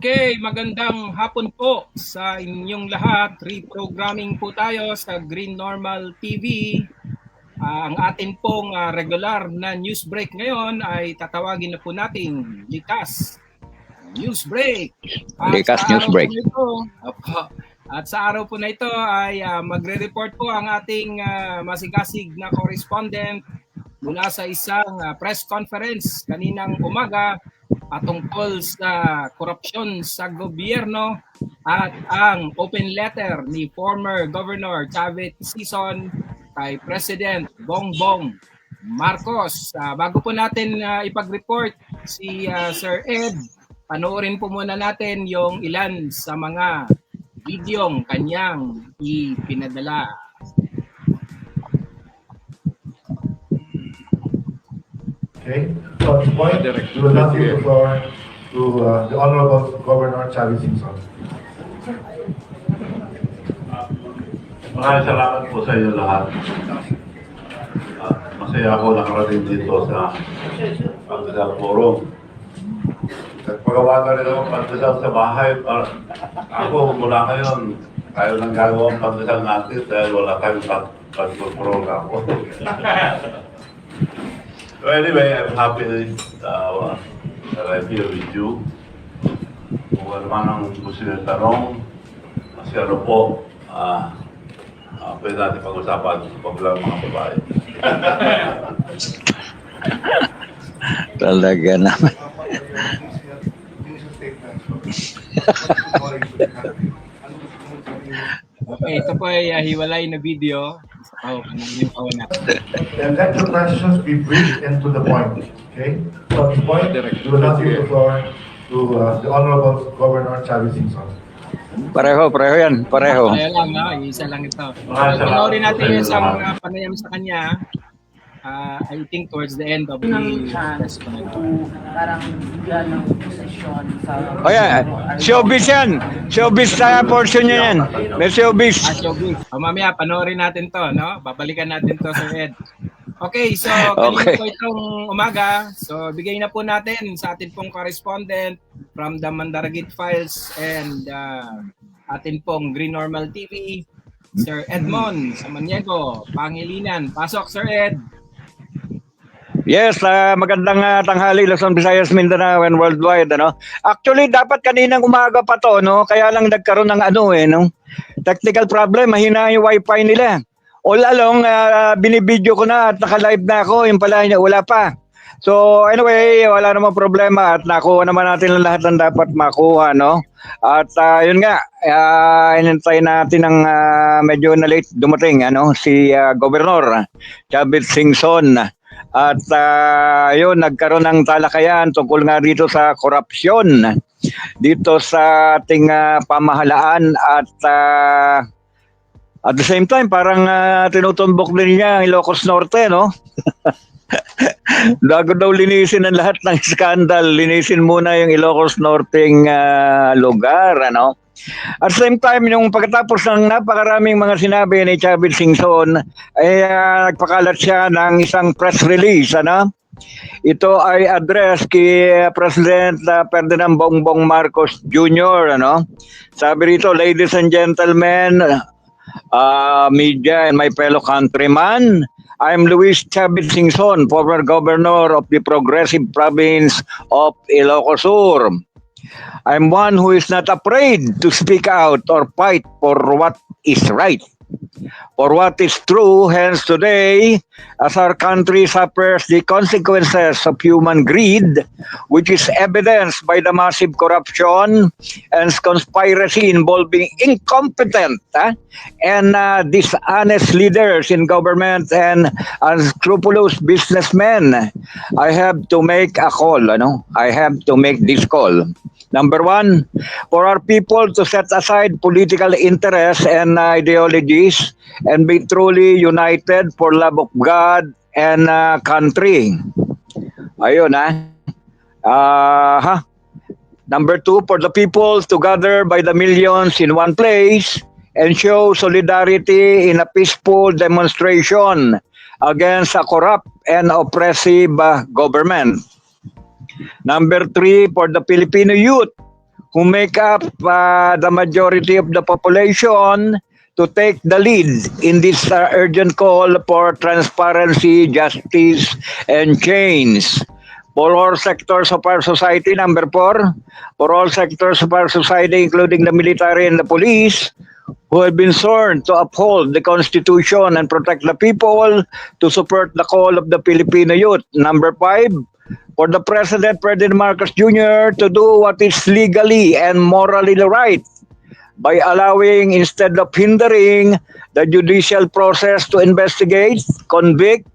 Okay, magandang hapon po sa inyong lahat. Reprogramming po tayo sa Green Normal TV. Ang atin pong regular na news break ngayon ay tatawagin na po natin Likas News Break. Likas News Break. At sa araw po na ito ay magre-report po ang ating masigasig na correspondent mula sa isang press conference kaninang umaga patungkol sa korupsyon sa gobyerno at ang open letter ni former Governor Chavit Singson kay President Bongbong Marcos. Bago po natin ipag-report si Sir Ed, panoorin po muna natin yung ilan sa mga videong kanyang ipinadala. Okay, so at this point, we will now give the floor to the Honorable Governor Chavit Singson. Maraming salamat po sa inyo lahat. Masaya ako nakarating dito sa Pandesal Forum. Nagpagawa na rin ako pandesal sa bahay. Ako mula ngayon, tayo nang gagawa ang pandesal natin dahil wala tayong pag-program ako. So anyway, I'm happy that I'm here with you. Kung ano man ang gusto nyo tanong, kasi ano po, pwede natin pag-usapan pag lang mga babae. Talaga naman. Okay, ito po ay hiwalay na video. And let the questions be brief and to the point. Okay, so at this point, we will now give the floor to the Honorable Governor Chavit Singson. Pareho yan, pareho. Pareho lang, no? Isa lang ito. Panoorin natin yung isang panayam sa kanya. I think towards the end of the press conference. Parang bigyan ng posisyon sa... Oh yeah, showbiz yan. Showbiz sa portion niya yan. May showbiz. Showbiz. Mamaya, panoorin natin to, no? Babalikan natin to sa Ed. Okay, so kanina po itong umaga. So bigay na po natin sa atin pong correspondent from the Mandaragit Files and atin pong Green Normal TV, Sir Edmond Samaniego, Pangilinan. Pasok, Sir Ed. Yes, magandang tanghali Luzon, Visayas, Mindanao and worldwide, ano. Actually dapat kaninang umaga pa to, no. Kaya lang nagkaroon ng no, technical problem, mahina yung wifi nila. All along binibideo ko na at naka-live na ako, yung pala wala pa. So anyway, wala namang problema at nakuha naman natin ang lahat ng dapat makuha, no. At yun nga, inintay natin ng medyo na late dumating, si Governor Chavit Singson. At yun, nagkaroon ng talakayan tungkol nga dito sa korupsyon dito sa ating pamahalaan at the same time parang tinutumbok din niya ang Ilocos Norte, no? Bago daw linisin ang lahat ng skandal, linisin muna yung Ilocos Norteng lugar, ano? At the same time, yung pagkatapos ng napakaraming mga sinabi ni Chavit Singson, ay nagpakalat siya ng isang press release, ano? Ito ay address kay President Ferdinand Bongbong Marcos Jr., ano? Sabi rito, ladies and gentlemen, media and my fellow countrymen, I'm Luis Chavit Singson, former governor of the Progressive Province of Ilocos Sur. I'm one who is not afraid to speak out or fight for what is right, for what is true. Hence today, as our country suffers the consequences of human greed, which is evidenced by the massive corruption and conspiracy involving incompetent and dishonest leaders in government and unscrupulous businessmen, I have to make a call. I have to make this call. Number one, for our people to set aside political interests and ideologies and be truly united for love of God and country. Ayun, Number two, for the people to gather by the millions in one place and show solidarity in a peaceful demonstration against a corrupt and oppressive government. Number three, for the Filipino youth who make up the majority of the population to take the lead in this urgent call for transparency, justice, and change. For all sectors of our society, number 4, for all sectors of our society, including the military and the police, who have been sworn to uphold the Constitution and protect the people, to support the call of the Filipino youth. Number 5, for the President Ferdinand Marcos Jr. to do what is legally and morally right by allowing instead of hindering the judicial process to investigate, convict,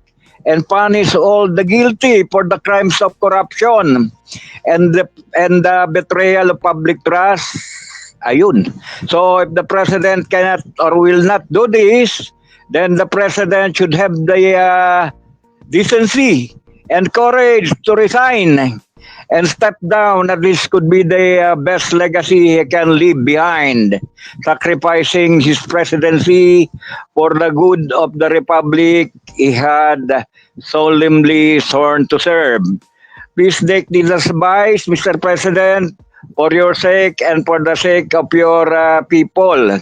and punish all the guilty for the crimes of corruption and the betrayal of public trust. Ayun. So if the President cannot or will not do this, then the President should have the decency and courage to resign and step down. At least could be the best legacy he can leave behind, sacrificing his presidency for the good of the republic he had solemnly sworn to serve. Please take this advice, Mr. President, for your sake and for the sake of your people.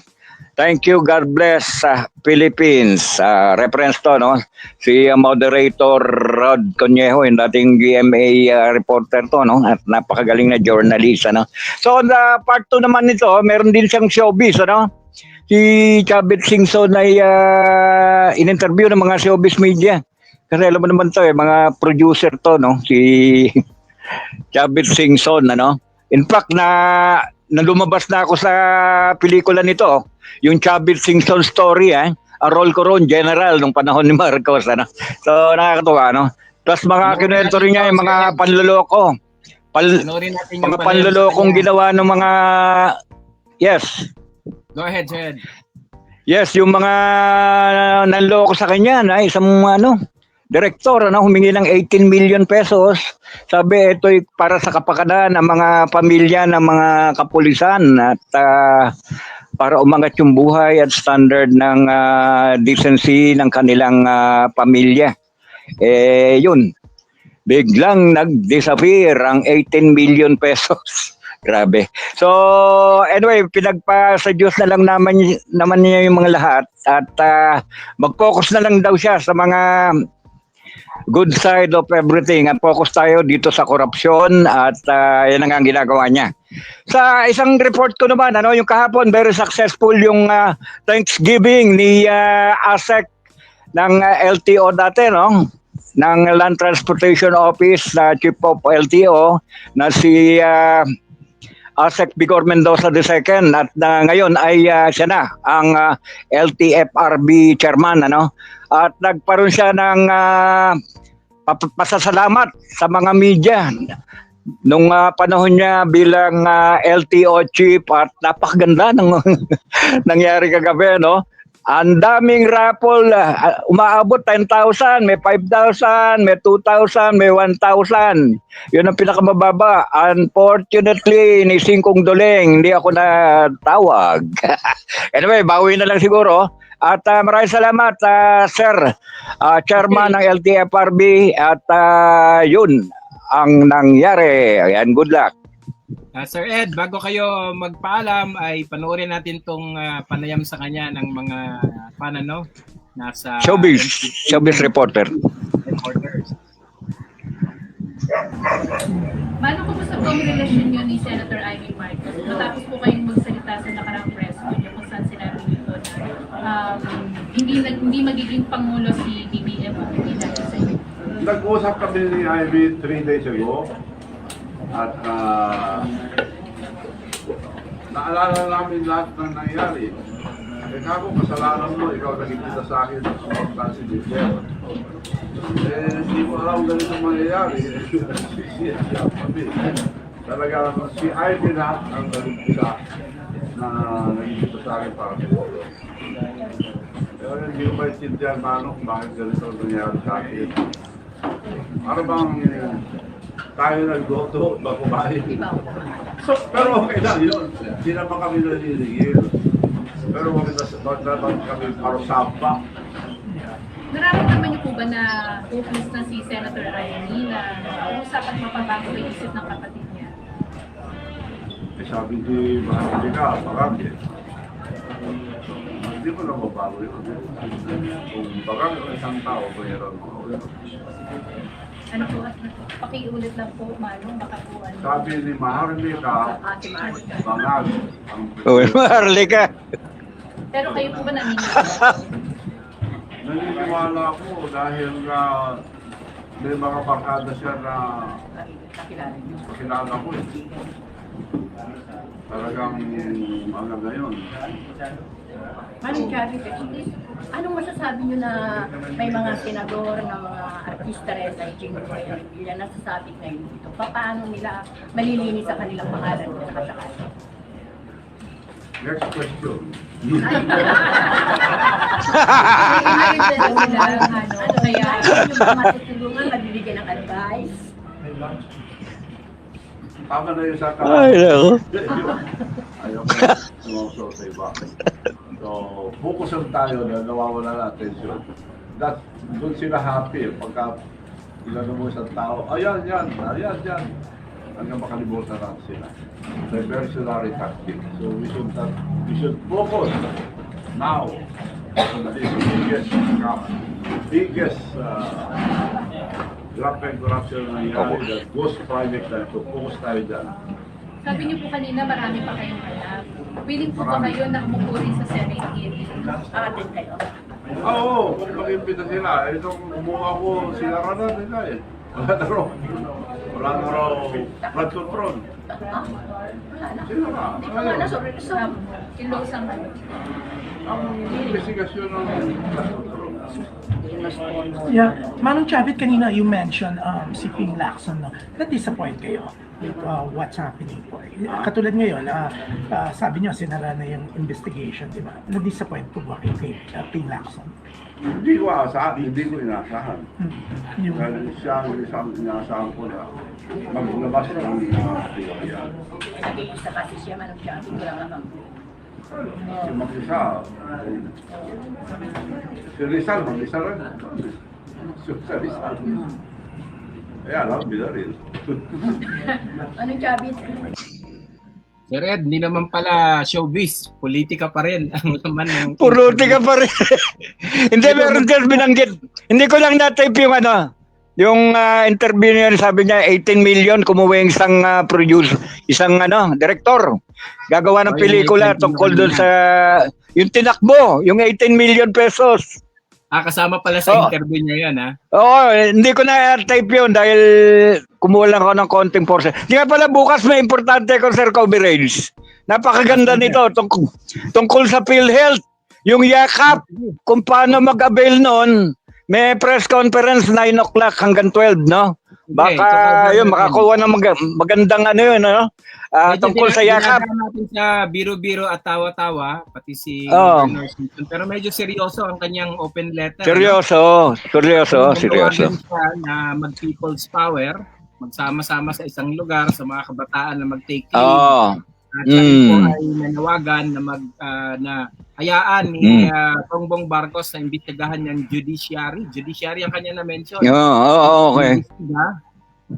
Thank you. God bless Philippines. Reference to, no? Si moderator Rod Conyejo, yung dating GMA reporter to, no? At napakagaling na journalist, ano? So, on the part 2 naman nito, meron din siyang showbiz, ano? Si Chavit Singson ay in-interview ng mga showbiz media. Kasi alam mo naman to, mga producer to, no? Si Chavit Singson, ano? In fact, na lumabas na ako sa pelikula nito, yung Chavit Singson story, a role ko ron, general, nung panahon ni Marcos, ano. So, nakakatuwa, no? Plus, mga kinuwento rin niya yung mga panloloko. Mga panlolokong ginawa ng mga, yes. Go ahead, Jed. Yes, yung mga nanloko sa kanya, na isang, direktor, humingi ng 18 million pesos. Sabi, ito'y para sa kapakanan ng mga pamilya ng mga kapulisan at para umangat yung buhay at standard ng decency ng kanilang pamilya. Yun. Biglang nag-disappear ang 18 million pesos. Grabe. So, anyway, pinagpa sa Diyos na lang naman niya yung mga lahat at mag-focus na lang daw siya sa mga good side of everything at focus tayo dito sa korupsyon at yan ang ginagawa niya. Sa isang report ko naman, yung kahapon, very successful yung Thanksgiving ni ASEC ng LTO dati, no? Ng Land Transportation Office na Chief of LTO na si ASEC Bigor Mendoza II at ngayon ay siya na ang LTFRB chairman, ano? At nagparoon siya ng pasasalamat sa mga media nung panahon niya bilang LTO chief at napakaganda ng nangyari kagabi, no? Ang daming raffle, umaabot 10,000, may 5,000, may 2,000, may 1,000. Yun ang pinakamababa. Unfortunately, ni Singkong Doleng, hindi ako natawag. Anyway, bawi na lang siguro. At maraming salamat, Sir, Chairman ng LTFRB. At yun ang nangyari. Ayan, good luck. Sir Ed, bago kayo magpaalam ay panoorin natin tong panayam sa kanya ng mga nasa showbiz reporters. Paano kumusta po ang relasyon niyo ni Senator Amy Marcos? Matapos po kayong magsalita sa nakarang press con niyo kung saan sinabi niyo na hindi magiging pangulo si BBM o hindi dahil sa inyo. Nag-usap kami ni Ivy 3 days ago at naalala namin lahat ng nangyari. Ako, kasalanan mo, ikaw nagkikita sa akin sa suportan si BBM. Hindi mo alam ganito mangyayari. Talaga, si Ivy na ang nagkikita na nagkikita sa akin para siguro. Pero hindi ko maintindihan paano kung bakit ganito nangyayari sa akin. Para bang tayo nag-go-to, bakumahin. So, pero okay lang yun. Hindi naman kami nalilingil. Pero wag naman kami parusapa. Nararamdaman niyo po ba na hopeless na si Senator Amy na usap at mapabago yung isip ng kapatid niya? sabi ni Maharlika, bakit? Hindi ko lang mabago yun. Kung bakit isang tao, mayroon. Ano po, pakiulit lang po, Manong, baka po ano. Sabi ni Maharlika, Ate Marika. bangag. Ang Uy, Maharlika. Pero kayo po ba naniniwala? naniniwala ako dahil may mga barkada siya na Nakilala niyo. kilala ko eh. Talagang ano na yun. Manong Chavi, anong masasabi nyo na may mga senador, na mga artista rin sa Jingoy, nila nasasabi ngayon dito? Paano nila malilinis sa kanilang pangalan kung nakasakali? Next question. Ano kaya yung mga matutulungan, magbibigyan ng advice? Tama na yun sa Ay, nako. Ayaw ko sumasaw sa iba. So, focus lang tayo na nawawala na attention. Doon sila happy. Pagka ilan mo isang tao, ayan, yan. Hanggang makalimutan natin sila. Reversionary tactic. So, we should focus now on the biggest graft and corruption na nangyari that goes private tayo. So, focus tayo dyan. Sabi niyo po kanina, marami pa kayong alam. Willing po ba kayo na umupuri sa Senate hearing? Atin kayo. Oo, kung mag-impita sila. Itong kumuha ko, sinara na nila eh. Wala na raw flood control. Wala na. Sinara. Hindi pa nga na, sorry. Close ang ano. Ang investigasyon ng flood control. Yeah, Manong Chavit, kanina you mentioned si Ping Lacson, no? Na-disappoint kayo with what's happening po. Katulad ngayon, sabi niyo, sinara na yung investigation, di ba? Na-disappoint po ba kay Ping Lacson? Hindi ko inaasahan. Yung, Dahil siya ang isang inaasahan ko na maglabas ng teorya. Nag-iisa kasi siya, Manong Chavi, wala naman. Si mag-isa, si Rizal, mag-isa rin. Si Rizal. Kaya alam, binaril. Manong Chavi, Sir Ed, hindi naman pala showbiz. Politika pa rin ang laman ng... Puruti ka pa rin. Hindi, meron din binanggit. Hindi ko lang na-type yung interview niya, sabi niya 18 million kumuha yung isang isang director. Gagawa ng Oh, yung pelikula 18 tungkol million. doon sa yung tinakbo, yung 18 million pesos. Kasama pala sa Oh. interview niya yan, ha? Oo, hindi ko na-type yun dahil kumuha lang ako ng konting portion. Di nga pala bukas may importante ko, Sir Kobe Reyes. Napakaganda nito tungkol sa PhilHealth. Yung yakap, kung paano mag-avail noon, may press conference 9 o'clock hanggang 12, no? Okay, Baka ito yun, makakuha ng magandang yun, no? Tungkol sa yakap. Dinadaan natin sa biro-biro at tawa-tawa, pati si Oo. Governor Simpson. Pero medyo seryoso ang kanyang open letter. Seryoso. Gumawa Seryoso. din siya na mag-people's power, magsama-sama sa isang lugar sa mga kabataan na mag-take lead. Oo. At siya po ay nanawagan na na hayaan ni Bongbong Marcos na imbestigahan ng judiciary. Judiciary ang kanya na-mention. Oo, okay.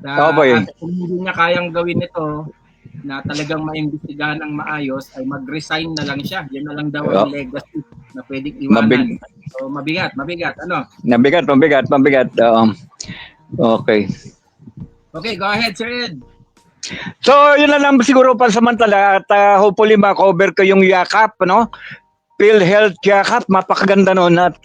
Okay. At kung hindi niya kayang gawin ito, na talagang maimbestigahan ng maayos, ay mag-resign na lang siya. Yan na lang daw ang legacy na pwedeng iwanan. So, mabigat. Ano? Mabigat. Okay. Okay, go ahead, Sir Ed. So, yun na lang siguro pansamantala at hopefully ma-cover ko yung yakap, no? PhilHealth yakap, mapakaganda nun at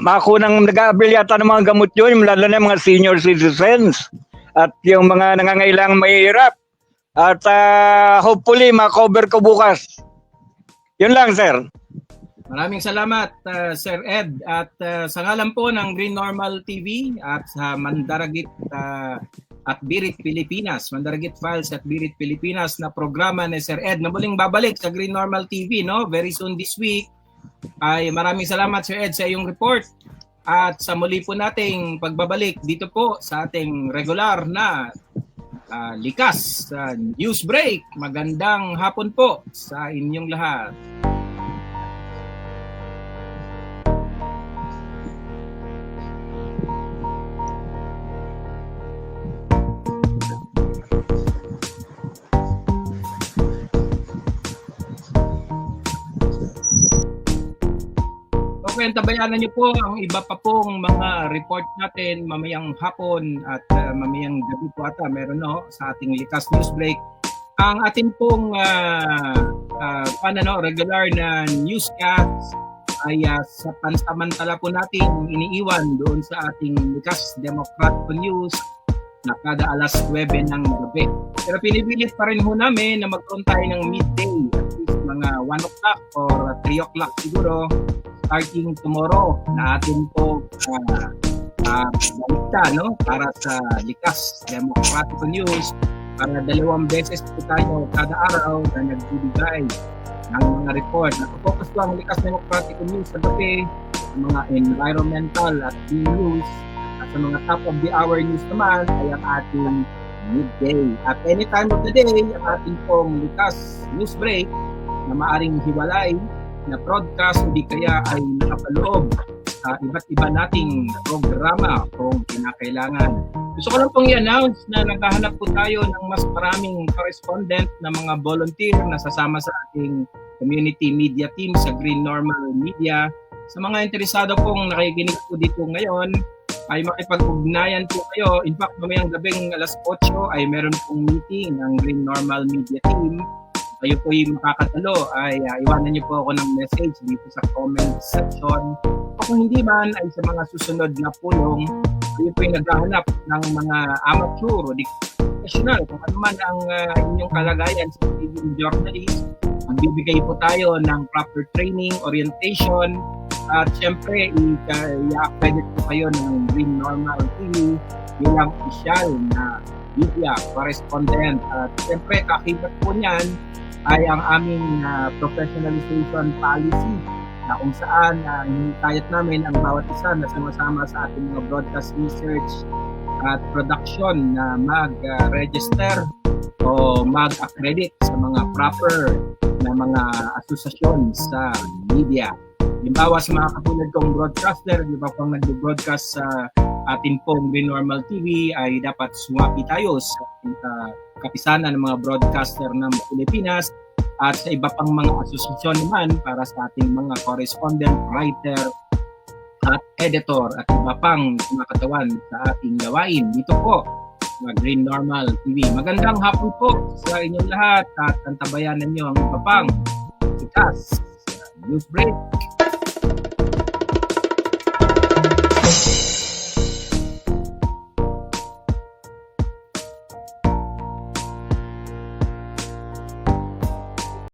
makakunang nag-aabil yata ng mga gamot yun, lalo na yung mga senior citizens at yung mga nangangailangang mahihirap. At hopefully ma-cover ko bukas. Yun lang, sir. Maraming salamat, Sir Ed. At sa ngalan po ng Green Normal TV at sa Mandaragit at Birit Pilipinas, Mandaragit Files at Birit Pilipinas na programa ni Sir Ed na muling babalik sa Green Normal TV, no? Very soon this week. Ay maraming salamat, Sir Ed, sa iyong report. At sa muli po nating pagbabalik dito po sa ating regular na likas news break. Magandang hapon po sa inyong lahat. Siyempre, tabayanan niyo po ang iba pa pong mga report natin mamayang hapon at mamayang gabi po ata meron sa ating Likas News Break. Ang ating pong regular na newscast ay sa pansamantala po natin iniiwan doon sa ating Likas Democratico News na kada alas 9 ng gabi. Pero pinipilit pa rin ho namin na magkaroon tayo ng midday, at least mga 1 o'clock or 3 o'clock siguro, starting tomorrow na atin po balita para sa Likas Democratico News, para 2 beses po tayo kada araw na nagbibigay ng mga report. Nakafocus po ang Likas Democratico News sa gabi, sa mga environmental at news, at sa mga top of the hour news naman ay ang ating midday. At any time of the day, ang ating pong Likas News Break na maaring hiwalay na broadcast o di kaya ay nakapaloob sa iba't iba nating programa kung kinakailangan. Gusto ko lang pong i-announce na naghahanap po tayo ng mas maraming correspondent na mga volunteer na sasama sa ating community media team sa Green Normal Media. Sa mga interesado pong nakikinig po dito ngayon, ay makipag-ugnayan po kayo. In fact, mamayang gabing alas 8 ay meron pong meeting ng Green Normal Media Team. Kayo po yung makakatalo ay iwanan niyo po ako ng message dito sa comment section. O kung hindi man ay sa mga susunod na pulong, kayo po yung naghahanap ng mga amateur o professional. Kung ano man ang inyong kalagayan sa pagiging journalist, magbibigay po tayo ng proper training, orientation, at syempre, i-accredit po kayo ng Green Normal TV bilang opisyal na media correspondent. At syempre, kakibat po niyan ay ang aming professionalization policy na kung saan hinihikayat namin ang bawat isa na sumasama sa ating mga broadcast research at production na mag-register o mag-accredit sa mga proper na mga asosasyon sa media. Halimbawa sa mga katulad kong broadcaster, di ba pang nag-broadcast sa atin pong Green Normal TV ay dapat sumapi tayo sa kapisanan ng mga broadcaster ng Pilipinas at sa iba pang mga asosasyon naman para sa ating mga correspondent, writer at editor at iba pang mga katawan sa ating gawain dito po sa Green Normal TV. Magandang hapon po sa inyong lahat at antabayanan nyo ang iba pang Likas News Break.